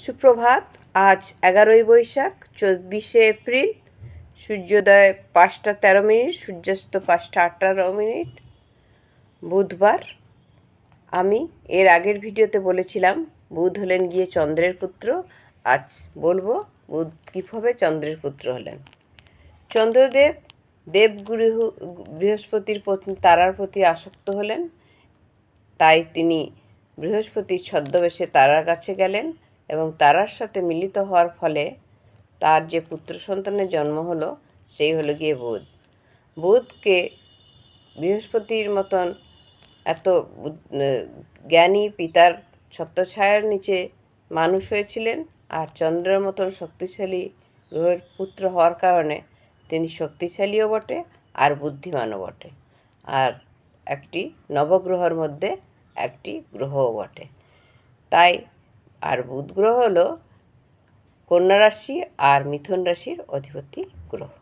সুপ্রভাত। আজ 11ই বৈশাখ, 24শে এপ্রিল। সূর্যোদয় 5টা 13 মিনিট, সূর্যাস্ত 5টা 18 মিনিট, বুধবার। আমি এর আগের ভিডিওতে বলেছিলাম বুধ হলেন গিয়ে চন্দ্রের পুত্র। আজ বলবো বুধ কীভাবে চন্দ্রের পুত্র হলেন। চন্দ্রদেব দেবগুরু বৃহস্পতির তারার প্রতি আসক্ত হলেন, তাই তিনি বৃহস্পতির ছদ্মবেশে তারার কাছে গেলেন এবং তারার সাথে মিলিত হওয়ার ফলে তার যে পুত্র সন্তানের জন্ম হলো সেই হলো গিয়ে বুধ। বুধকে বৃহস্পতির মতন এত জ্ঞানী পিতার ছত্রছায়ার নিচে মানুষ হয়েছিলেন, আর চন্দ্রের মতন শক্তিশালী গ্রহের পুত্র হওয়ার কারণে তিনি শক্তিশালীও বটে আর বুদ্ধিমানও বটে, আর একটি নবগ্রহের মধ্যে একটি গ্রহও বটে। তাই আর বুধ গ্রহ হলো কন্যা রাশি আর মিথুন রাশির অধিপতি গ্রহ।